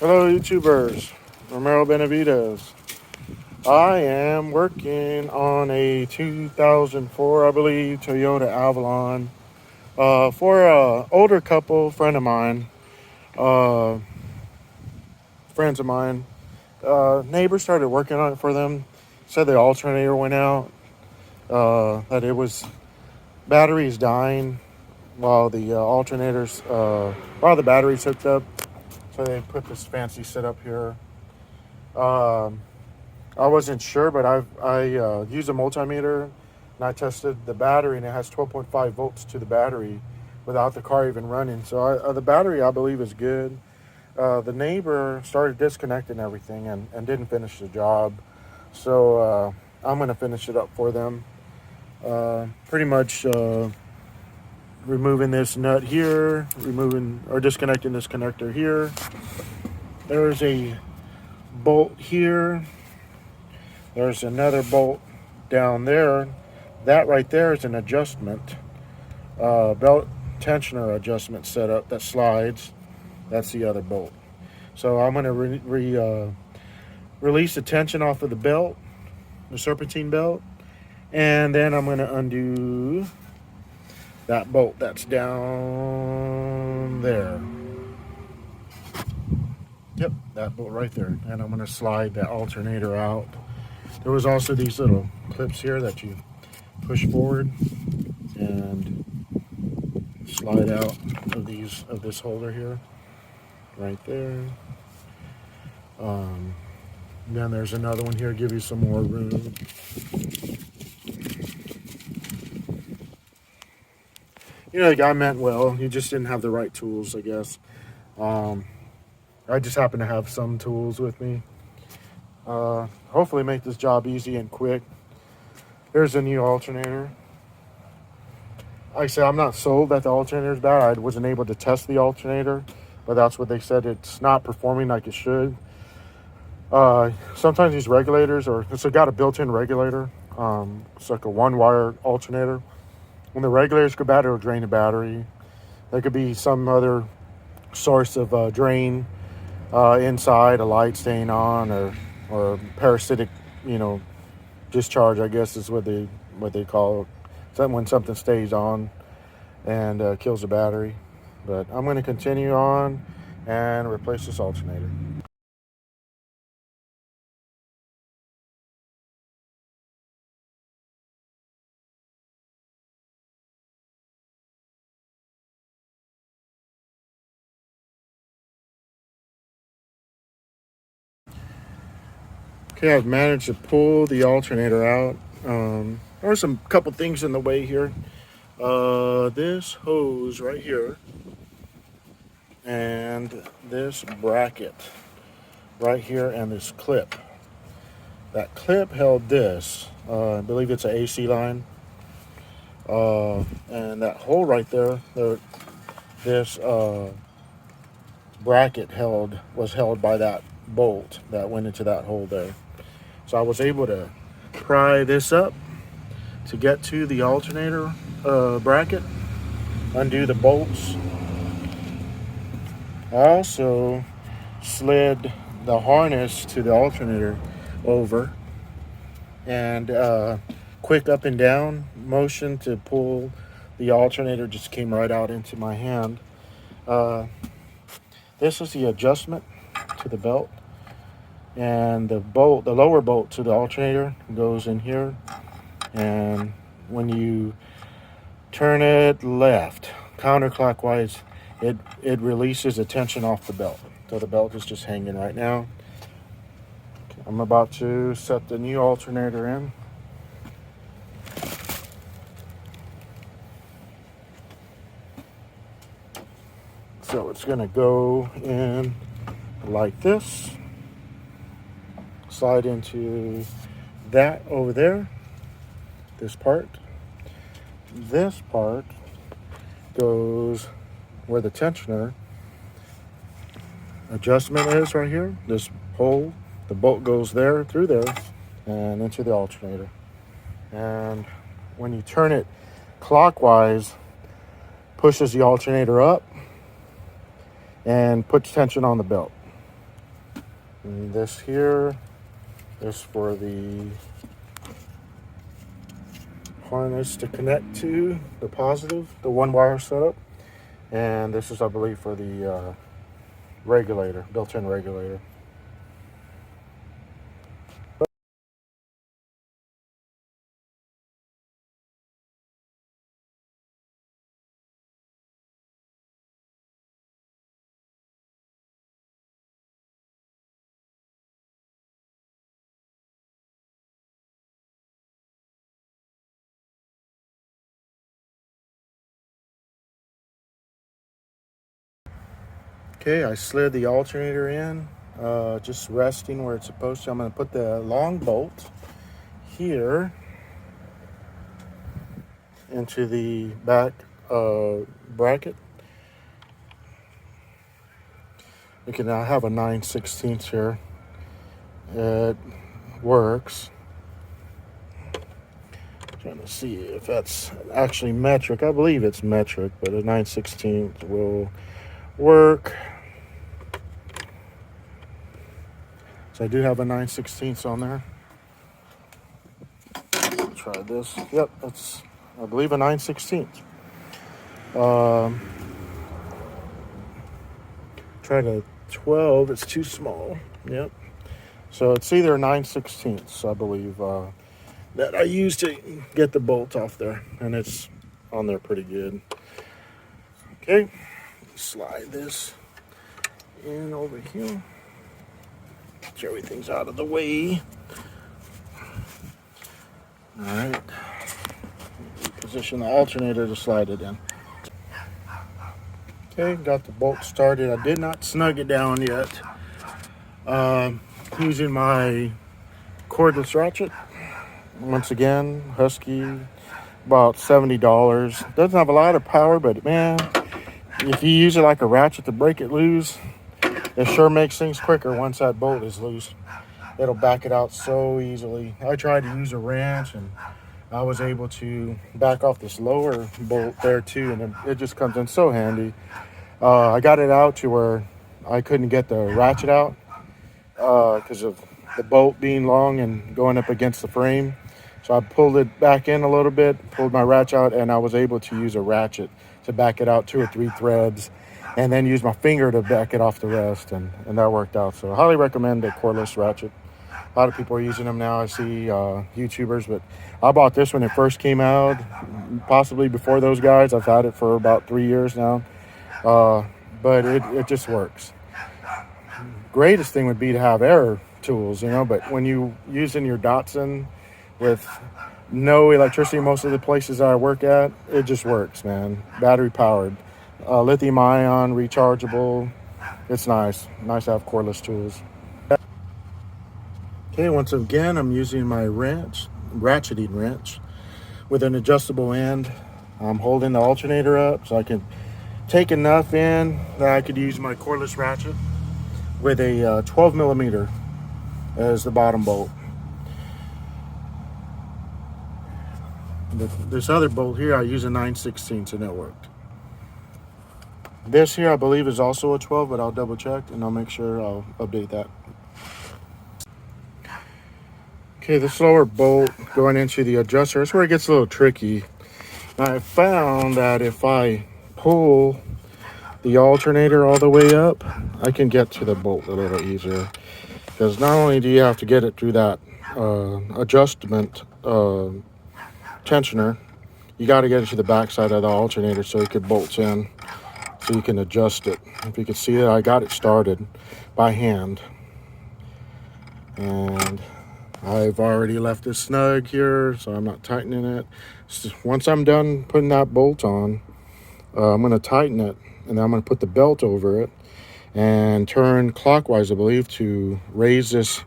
Hello, YouTubers. Romero Benavides. I am working on a 2004, I believe, Toyota Avalon for a older couple, uh, friends of mine. Neighbors started working on it for them. Said the alternator went out. That it was batteries dying while the while the batteries hooked up. So they put this fancy setup here. Um, I wasn't sure, but I used a multimeter and I tested the battery, and it has 12.5 volts to the battery without the car even running. So the battery, I believe, is good. The neighbor started disconnecting everything and didn't finish the job. So I'm going to finish it up for them. Pretty much removing this nut here, removing or disconnecting this connector here. There's a bolt here. There's another bolt down there. That right there is an adjustment, belt tensioner adjustment setup that slides. That's the other bolt. So I'm going to release the tension off of the belt, the serpentine belt, and then I'm going to undo that bolt that's down there. Yep, that bolt right there. And I'm going to slide that alternator out. There was also these little clips here that you push forward and slide out of this holder here, right there. Then there's another one here, give you some more room. You know, the guy meant well. He just didn't have the right tools, I guess. I just happen to have some tools with me. Hopefully make this job easy and quick. Here's a new alternator. Like I said, I'm not sold that the alternator is bad. I wasn't able to test the alternator, but that's what they said. It's not performing like it should. Sometimes these regulators, it's got a built-in regulator. It's like a one-wire alternator. When the regulators go bad, it'll drain the battery. There could be some other source of drain inside, a light staying on, or parasitic, discharge, I guess is what they call it. When something stays on and kills the battery. But I'm going to continue on and replace this alternator. Okay, I've managed to pull the alternator out. There are some couple things in the way here. This hose right here and this bracket right here and this clip. That clip held this. I believe it's an AC line. And that hole right there, this bracket was held by that bolt that went into that hole there. So I was able to pry this up to get to the alternator bracket, undo the bolts. I also slid the harness to the alternator over, and quick up and down motion to pull the alternator just came right out into my hand. This is the adjustment to the belt, and the lower bolt to the alternator goes in here, and when you turn it left counterclockwise, it releases the tension off the belt. So the belt is just hanging right now. I'm about to set the new alternator in. So it's going to go in like this, slide into that over there, this part. This part goes where the tensioner adjustment is right here, this hole. The bolt goes there, through there, and into the alternator. And when you turn it clockwise, pushes the alternator up and puts tension on the belt. And this here is for the harness to connect to the positive, the one wire setup. And this is, I believe, for the regulator, built-in regulator. Okay, I slid the alternator in, just resting where it's supposed to. I'm going to put the long bolt here into the back bracket. You can now have a 9/16 here. It works. Trying to see if that's actually metric. I believe it's metric, but a 9/16 will work. So I do have a 9/16 on there. Try this. Yep, that's, I believe, a 9/16. Try to 12. It's too small. Yep. So it's either 9/16, I believe, that I used to get the bolt off there, and it's on there pretty good. Okay, slide this in over here. Get everything's out of the way. All right. Position the alternator to slide it in. Okay, got the bolt started. I did not snug it down yet. Using my cordless ratchet. Once again, Husky, about $70. Doesn't have a lot of power, but man, if you use it like a ratchet to break it loose, it sure makes things quicker once that bolt is loose. It'll back it out so easily. I tried to use a wrench, and I was able to back off this lower bolt there too, and it just comes in so handy. I got it out to where I couldn't get the ratchet out because of the bolt being long and going up against the frame. So I pulled it back in a little bit, pulled my ratchet out, and I was able to use a ratchet to back it out 2 or 3 threads, and then use my finger to back it off the rest, and that worked out. So I highly recommend the cordless ratchet. A lot of people are using them now. I see YouTubers, but I bought this when it first came out, possibly before those guys. I've had it for about 3 years now, but it just works. Greatest thing would be to have air tools, but when you using your Datsun with no electricity most of the places that I work at, it just works, man. Battery powered, lithium ion, rechargeable. It's nice to have cordless tools. Okay, once again, I'm using my ratcheting wrench with an adjustable end. I'm holding the alternator up so I can take enough in that I could use my cordless ratchet with a 12 millimeter as the bottom bolt. This other bolt here, I use a 9/16, and it worked. This here, I believe, is also a 12, but I'll double check and I'll make sure I'll update that. Okay, this lower bolt going into the adjuster, that's where it gets a little tricky. Now, I found that if I pull the alternator all the way up, I can get to the bolt a little easier. Because not only do you have to get it through that adjustment tensioner, you got to get it to the back side of the alternator so it could bolt in, so you can adjust it. If you can see it, I got it started by hand. And I've already left it snug here, so I'm not tightening it. So once I'm done putting that bolt on, I'm going to tighten it, and then I'm going to put the belt over it and turn clockwise, I believe, to raise this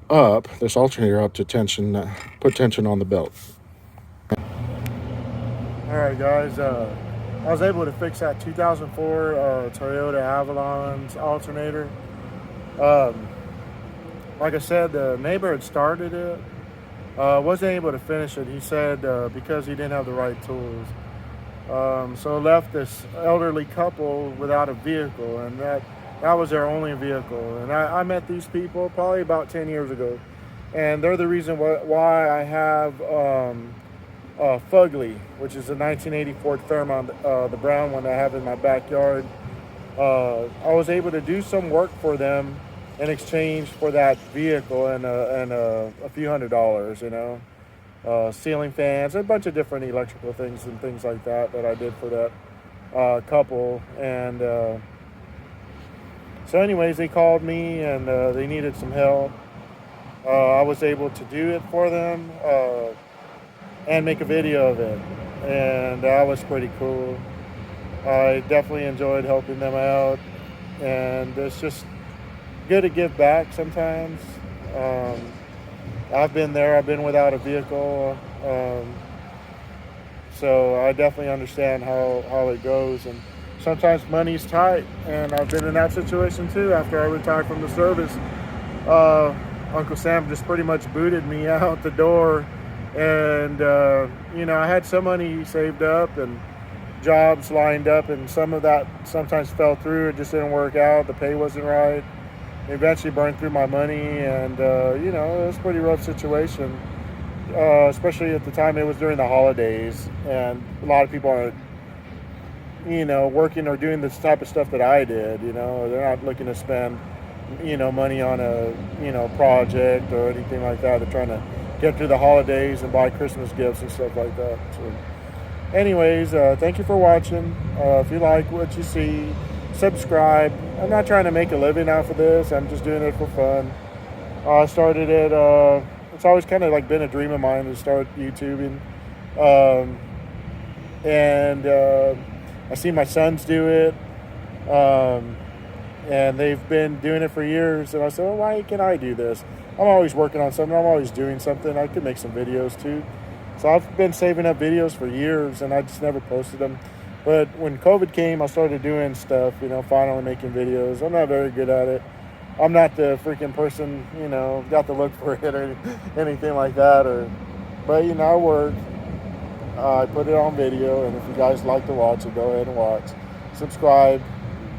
alternator up to tension, put tension on the belt. All right, guys, I was able to fix that 2004 Toyota Avalon's alternator. Like I said, the neighbor had started it, wasn't able to finish it. He said because he didn't have the right tools. So left this elderly couple without a vehicle, and that That was their only vehicle. And I met these people probably about 10 years ago. And they're the reason why I have Fugly, which is a 1980 Ford Fairmont, the brown one I have in my backyard. I was able to do some work for them in exchange for that vehicle and a few $100s, ceiling fans, a bunch of different electrical things and things like that I did for that couple. And so anyways, they called me and they needed some help. I was able to do it for them and make a video of it. And that was pretty cool. I definitely enjoyed helping them out. And it's just good to give back sometimes. I've been there. I've been without a vehicle. So I definitely understand how it goes. And sometimes money's tight. And I've been in that situation too. After I retired from the service, Uncle Sam just pretty much booted me out the door. And, I had some money saved up and jobs lined up, and some of that sometimes fell through. It just didn't work out. The pay wasn't right. Eventually burned through my money, and, it was a pretty rough situation, especially at the time. It was during the holidays, and a lot of people aren't, working or doing this type of stuff that I did. They're not looking to spend, money on a, project or anything like that. They're trying to get through the holidays and buy Christmas gifts and stuff like that. So anyways, thank you for watching. If you like what you see, subscribe. I'm not trying to make a living off of this. I'm just doing it for fun. I started it. It's always kind of like been a dream of mine to start YouTubing. And I see my sons do it. And they've been doing it for years. And I said, well, why can't I do this? I'm always working on something. I'm always doing something. I could make some videos too. So I've been saving up videos for years, and I just never posted them. But when COVID came, I started doing stuff, finally making videos. I'm not very good at it. I'm not the freaking person, got to look for it or anything like that. But I work. I put it on video, and if you guys like to watch it, go ahead and watch. Subscribe.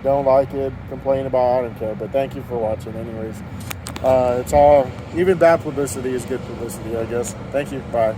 Don't like it, complain about it, I don't care. But thank you for watching anyways. It's all, even bad publicity is good publicity, I guess. Thank you. Bye.